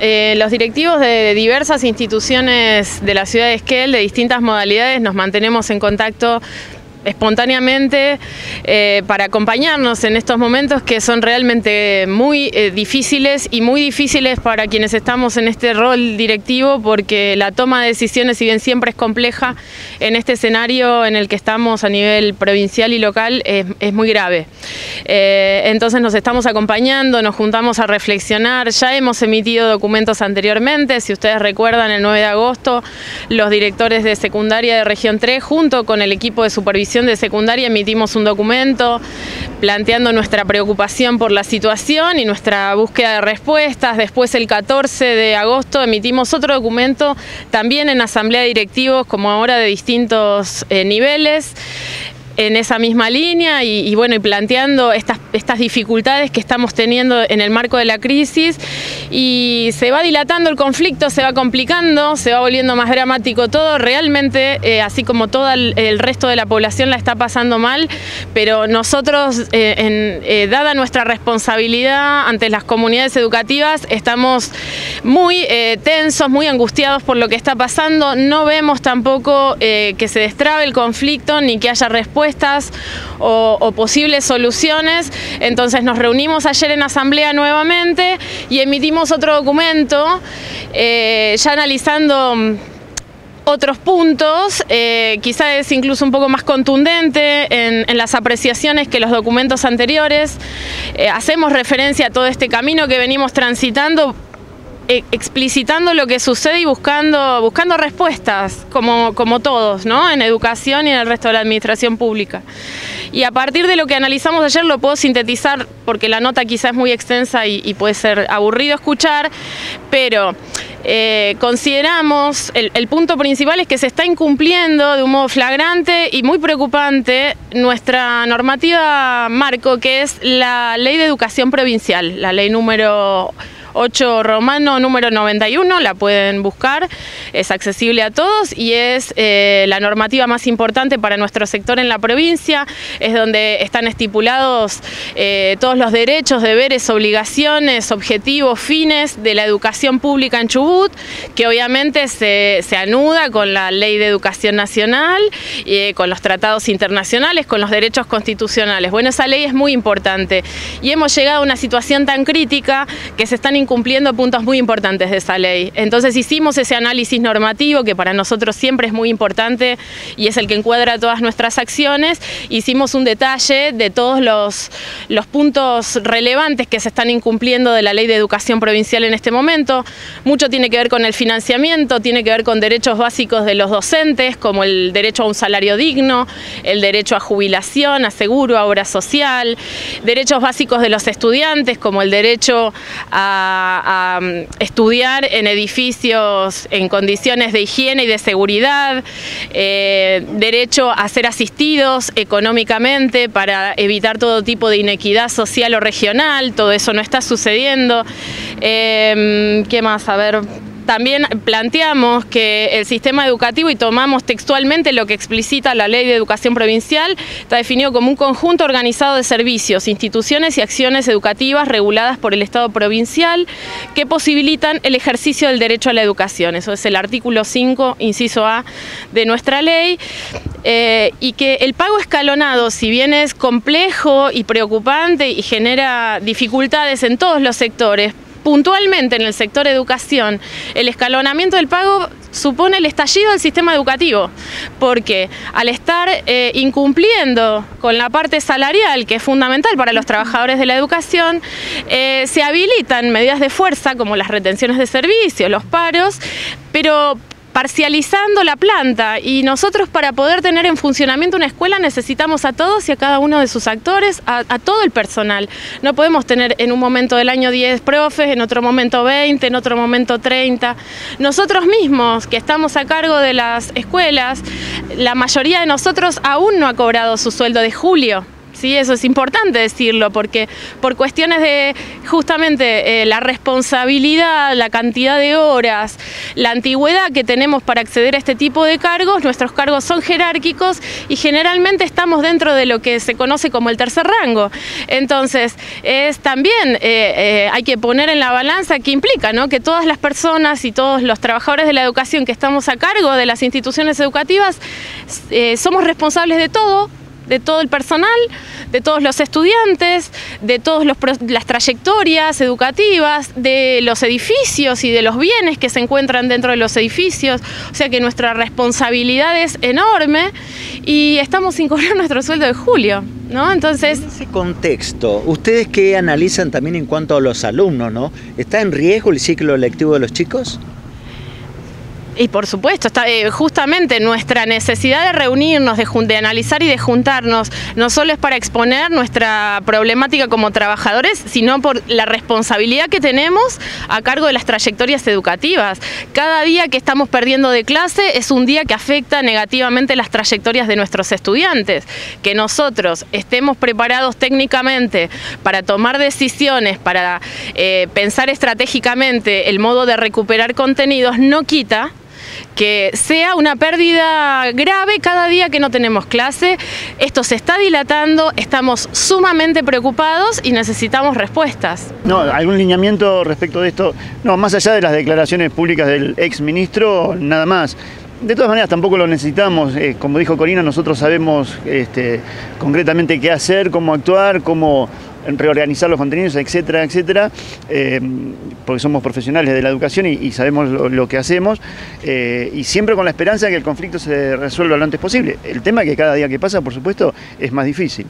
los directivos de diversas instituciones de la ciudad de Esquel, de distintas modalidades, nos mantenemos en contacto espontáneamente para acompañarnos en estos momentos que son realmente muy difíciles y muy difíciles para quienes estamos en este rol directivo, porque la toma de decisiones, si bien siempre es compleja, en este escenario en el que estamos a nivel provincial y local es muy grave. Entonces nos estamos acompañando, nos juntamos a reflexionar, ya hemos emitido documentos anteriormente, si ustedes recuerdan, el 9 de agosto los directores de secundaria de Región 3 junto con el equipo de supervisión de secundaria emitimos un documento planteando nuestra preocupación por la situación y nuestra búsqueda de respuestas. Después, el 14 de agosto, emitimos otro documento también en asamblea de directivos, como ahora de distintos niveles, en esa misma línea y planteando estas dificultades que estamos teniendo en el marco de la crisis, y se va dilatando el conflicto, se va complicando, se va volviendo más dramático todo. Realmente, así como todo el resto de la población la está pasando mal, pero nosotros, dada nuestra responsabilidad ante las comunidades educativas, estamos muy tensos, muy angustiados por lo que está pasando. No vemos tampoco que se destrabe el conflicto ni que haya respuestas o posibles soluciones. Entonces nos reunimos ayer en asamblea nuevamente y emitimos otro documento ya analizando otros puntos, quizás es incluso un poco más contundente en las apreciaciones que los documentos anteriores. Hacemos referencia a todo este camino que venimos transitando, explicitando lo que sucede y buscando respuestas, como todos, ¿no? En educación y en el resto de la administración pública. Y a partir de lo que analizamos ayer lo puedo sintetizar, porque la nota quizás es muy extensa y puede ser aburrido escuchar, pero consideramos, el punto principal es que se está incumpliendo de un modo flagrante y muy preocupante nuestra normativa marco, que es la Ley de Educación Provincial, la ley número 8 romano número 91, la pueden buscar, es accesible a todos y es la normativa más importante para nuestro sector en la provincia. Es donde están estipulados todos los derechos, deberes, obligaciones, objetivos, fines de la educación pública en Chubut, que obviamente se anuda con la Ley de Educación Nacional, con los tratados internacionales, con los derechos constitucionales. Bueno, esa ley es muy importante y hemos llegado a una situación tan crítica que se están incumpliendo puntos muy importantes de esa ley. Entonces hicimos ese análisis normativo que para nosotros siempre es muy importante y es el que encuadra todas nuestras acciones. Hicimos un detalle de todos los puntos relevantes que se están incumpliendo de la Ley de Educación Provincial en este momento. Mucho tiene que ver con el financiamiento, tiene que ver con derechos básicos de los docentes, como el derecho a un salario digno, el derecho a jubilación, a seguro, a obra social, derechos básicos de los estudiantes, como el derecho a estudiar en edificios en condiciones de higiene y de seguridad, derecho a ser asistidos económicamente para evitar todo tipo de inequidad social o regional. Todo eso no está sucediendo. ¿Qué más? A ver. También planteamos que el sistema educativo, y tomamos textualmente lo que explicita la Ley de Educación Provincial, está definido como un conjunto organizado de servicios, instituciones y acciones educativas reguladas por el Estado provincial que posibilitan el ejercicio del derecho a la educación. Eso es el artículo 5, inciso A de nuestra ley. Y que el pago escalonado, si bien es complejo y preocupante y genera dificultades en todos los sectores, puntualmente en el sector educación, el escalonamiento del pago supone el estallido del sistema educativo, porque al estar incumpliendo con la parte salarial, que es fundamental para los trabajadores de la educación, se habilitan medidas de fuerza como las retenciones de servicios, los paros, pero parcializando la planta, y nosotros para poder tener en funcionamiento una escuela necesitamos a todos y a cada uno de sus actores, a todo el personal. No podemos tener en un momento del año 10 profes, en otro momento 20, en otro momento 30. Nosotros mismos que estamos a cargo de las escuelas, la mayoría de nosotros aún no ha cobrado su sueldo de julio. ¿sí? Eso es importante decirlo, porque por cuestiones de justamente la responsabilidad, la cantidad de horas, la antigüedad que tenemos para acceder a este tipo de cargos, nuestros cargos son jerárquicos y generalmente estamos dentro de lo que se conoce como el tercer rango. Entonces, también hay que poner en la balanza qué implica, ¿no? Que todas las personas y todos los trabajadores de la educación que estamos a cargo de las instituciones educativas somos responsables de todo el personal, de todos los estudiantes, de todas las trayectorias educativas, de los edificios y de los bienes que se encuentran dentro de los edificios. O sea que nuestra responsabilidad es enorme y estamos sin cobrar nuestro sueldo de julio, ¿no? Entonces, en ese contexto, ¿ustedes qué analizan también en cuanto a los alumnos, ¿no? ¿Está en riesgo el ciclo lectivo de los chicos? Y por supuesto, está justamente nuestra necesidad de reunirnos, de analizar y de juntarnos, no solo es para exponer nuestra problemática como trabajadores, sino por la responsabilidad que tenemos a cargo de las trayectorias educativas. Cada día que estamos perdiendo de clase es un día que afecta negativamente las trayectorias de nuestros estudiantes. Que nosotros estemos preparados técnicamente para tomar decisiones, para pensar estratégicamente el modo de recuperar contenidos, no quita que sea una pérdida grave cada día que no tenemos clase. Esto se está dilatando, estamos sumamente preocupados y necesitamos respuestas. No, ¿algún lineamiento respecto de esto? No, más allá de las declaraciones públicas del ex ministro, nada más. De todas maneras, tampoco lo necesitamos. Como dijo Corina, nosotros sabemos concretamente qué hacer, cómo actuar, cómo reorganizar los contenidos, etcétera, etcétera, porque somos profesionales de la educación y sabemos lo que hacemos, y siempre con la esperanza de que el conflicto se resuelva lo antes posible. El tema es que cada día que pasa, por supuesto, es más difícil.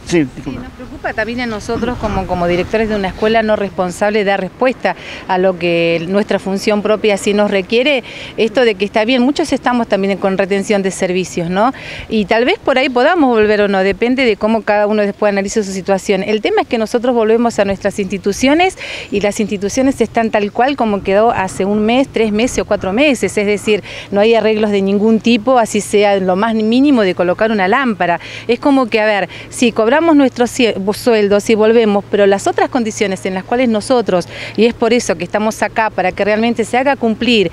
Sí, nos preocupa también a nosotros como directores de una escuela no responsable dar respuesta a lo que nuestra función propia sí nos requiere, esto de que está bien, muchos estamos también con retención de servicios, ¿no? Y tal vez por ahí podamos volver o no, depende de cómo cada uno después analice su situación. El tema es que nosotros volvemos a nuestras instituciones y las instituciones están tal cual como quedó hace un mes, 3 meses o 4 meses, es decir, no hay arreglos de ningún tipo, así sea lo más mínimo de colocar una lámpara. Es como que, a ver, si cobramos nuestros sueldos y volvemos, pero las otras condiciones en las cuales nosotros, y es por eso que estamos acá, para que realmente se haga cumplir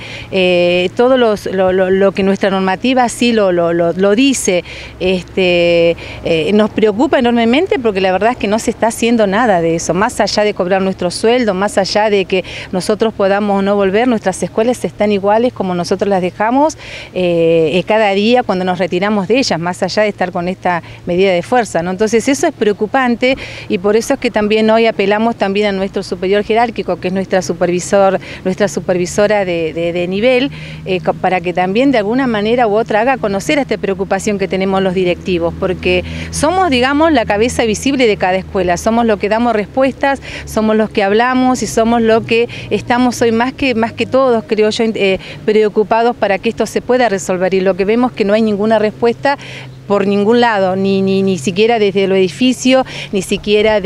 todo lo que nuestra normativa así lo dice, nos preocupa enormemente porque la verdad es que no se está haciendo nada de eso, más allá de cobrar nuestro sueldo, más allá de que nosotros podamos no volver, nuestras escuelas están iguales como nosotros las dejamos cada día cuando nos retiramos de ellas, más allá de estar con esta medida de fuerza, ¿no? Entonces eso es preocupante y por eso es que también hoy apelamos también a nuestro superior jerárquico, que es nuestra supervisora de nivel, para que también de alguna manera u otra haga conocer esta preocupación que tenemos los directivos, porque somos, digamos, la cabeza visible de cada escuela, somos los que damos respuestas, somos los que hablamos y somos los que estamos hoy más que todos, creo yo, preocupados para que esto se pueda resolver, y lo que vemos que no hay ninguna respuesta por ningún lado, ni siquiera desde el edificio, ni siquiera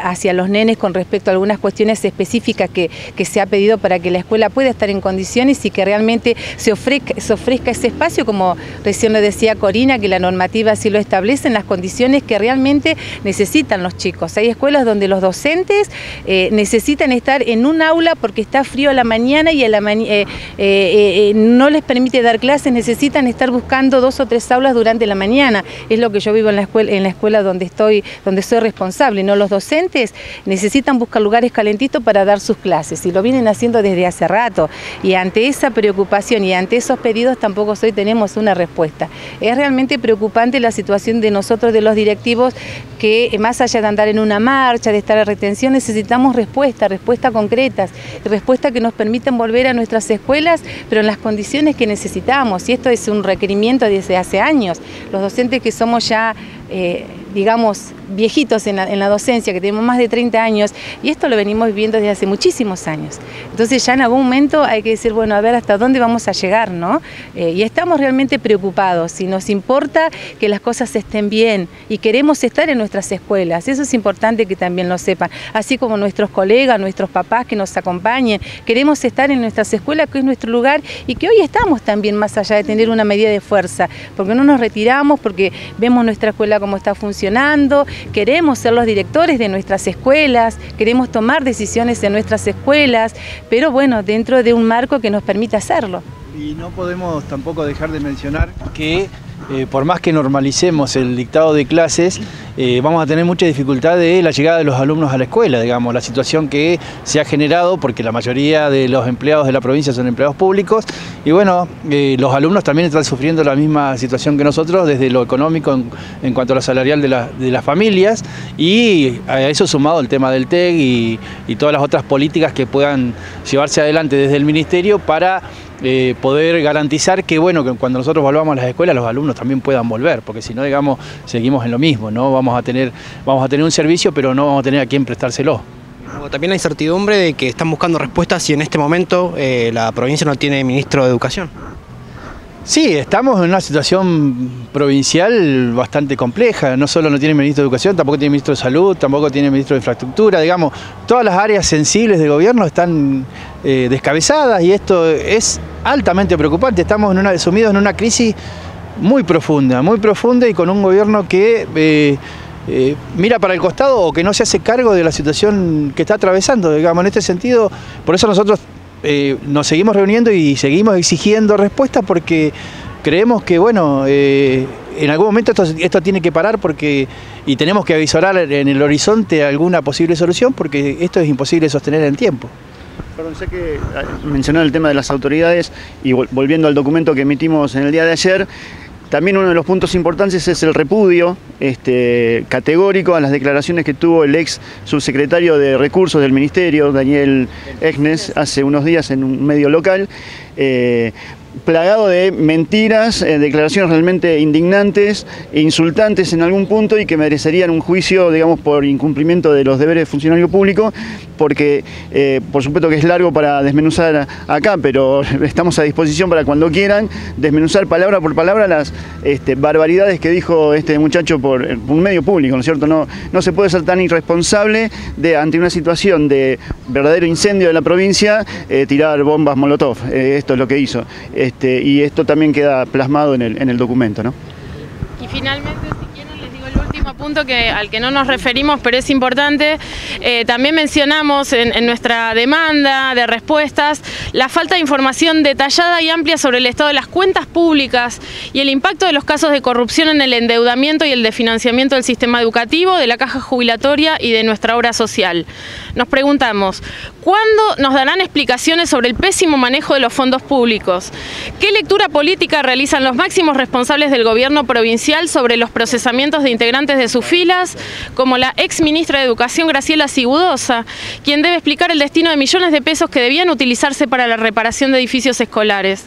hacia los nenes con respecto a algunas cuestiones específicas que se ha pedido para que la escuela pueda estar en condiciones y que realmente se ofrezca ese espacio, como recién lo decía Corina, que la normativa así lo establece, en las condiciones que realmente necesitan los chicos. Hay escuelas donde los docentes necesitan estar en un aula porque está frío a la mañana y no les permite dar clases, necesitan estar buscando 2 o 3 aulas durante la mañana. Es lo que yo vivo en la escuela donde soy responsable, ¿no? Los docentes necesitan buscar lugares calentitos para dar sus clases y lo vienen haciendo desde hace rato, y ante esa preocupación y ante esos pedidos tampoco hoy tenemos una respuesta. Es realmente preocupante la situación de nosotros, de los directivos, que más allá de andar en una marcha, de estar en retención, necesitamos respuestas concretas, respuestas que nos permitan volver a nuestras escuelas, pero en las condiciones que necesitamos, y esto es un requerimiento desde hace años. Los docentes que somos ya, digamos, viejitos en la docencia, que tenemos más de 30 años, y esto lo venimos viviendo desde hace muchísimos años. Entonces ya en algún momento hay que decir, bueno, a ver hasta dónde vamos a llegar, ¿no? Y estamos realmente preocupados, y nos importa que las cosas estén bien, y queremos estar en nuestras escuelas, eso es importante que también lo sepan, así como nuestros colegas, nuestros papás que nos acompañen, queremos estar en nuestras escuelas, que es nuestro lugar, y que hoy estamos también más allá de tener una medida de fuerza, porque no nos retiramos, porque vemos nuestra escuela escuela cómo está funcionando, queremos ser los directores de nuestras escuelas, queremos tomar decisiones en nuestras escuelas, pero bueno, dentro de un marco que nos permita hacerlo. Y no podemos tampoco dejar de mencionar que por más que normalicemos el dictado de clases, vamos a tener mucha dificultad de la llegada de los alumnos a la escuela, digamos, la situación que se ha generado, porque la mayoría de los empleados de la provincia son empleados públicos, y bueno, los alumnos también están sufriendo la misma situación que nosotros, desde lo económico en cuanto a lo salarial de las familias, y a eso sumado el tema del TEC y todas las otras políticas que puedan llevarse adelante desde el Ministerio para poder garantizar que, bueno, que cuando nosotros volvamos a las escuelas los alumnos también puedan volver, porque si no, digamos, seguimos en lo mismo, ¿no? Vamos a tener un servicio, pero no vamos a tener a quién prestárselo. También la incertidumbre de que están buscando respuestas y en este momento la provincia no tiene ministro de Educación. Sí, estamos en una situación provincial bastante compleja, no solo no tiene ministro de Educación, tampoco tiene ministro de Salud, tampoco tiene ministro de Infraestructura, digamos, todas las áreas sensibles del gobierno están descabezadas y esto es altamente preocupante. Estamos sumidos en una crisis muy profunda y con un gobierno que mira para el costado o que no se hace cargo de la situación que está atravesando, digamos, en este sentido. Por eso nosotros nos seguimos reuniendo y seguimos exigiendo respuestas, porque creemos que, bueno, en algún momento esto tiene que parar y tenemos que avisorar en el horizonte alguna posible solución, porque esto es imposible sostener en el tiempo. Perdón, sé que mencionó el tema de las autoridades y volviendo al documento que emitimos en el día de ayer, también uno de los puntos importantes es el repudio categórico a las declaraciones que tuvo el ex subsecretario de Recursos del Ministerio, Daniel Egnes, hace unos días en un medio local, plagado de mentiras, declaraciones realmente indignantes e insultantes en algún punto y que merecerían un juicio, digamos, por incumplimiento de los deberes de funcionario público, porque por supuesto que es largo para desmenuzar acá, pero estamos a disposición para cuando quieran desmenuzar palabra por palabra las barbaridades que dijo este muchacho por un medio público, ¿no es cierto? No se puede ser tan irresponsable ante una situación de verdadero incendio de la provincia, tirar bombas Molotov. Esto es lo que hizo. Y esto también queda plasmado en el documento, ¿no? Y finalmente, si quieren, les digo el último punto al que no nos referimos, pero es importante. También mencionamos en nuestra demanda de respuestas la falta de información detallada y amplia sobre el estado de las cuentas públicas y el impacto de los casos de corrupción en el endeudamiento y el desfinanciamiento del sistema educativo, de la caja jubilatoria y de nuestra obra social. Nos preguntamos, ¿cuándo nos darán explicaciones sobre el pésimo manejo de los fondos públicos? ¿Qué lectura política realizan los máximos responsables del gobierno provincial sobre los procesamientos de integrantes de sus filas, como la ex ministra de Educación Graciela Sigudosa, quien debe explicar el destino de millones de pesos que debían utilizarse para la reparación de edificios escolares?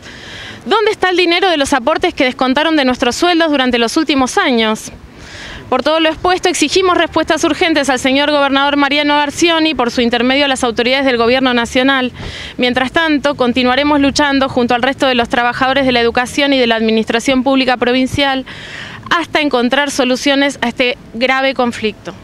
¿Dónde está el dinero de los aportes que descontaron de nuestros sueldos durante los últimos años? Por todo lo expuesto, exigimos respuestas urgentes al señor gobernador Mariano Arcioni, por su intermedio a las autoridades del Gobierno Nacional. Mientras tanto, continuaremos luchando junto al resto de los trabajadores de la educación y de la administración pública provincial hasta encontrar soluciones a este grave conflicto.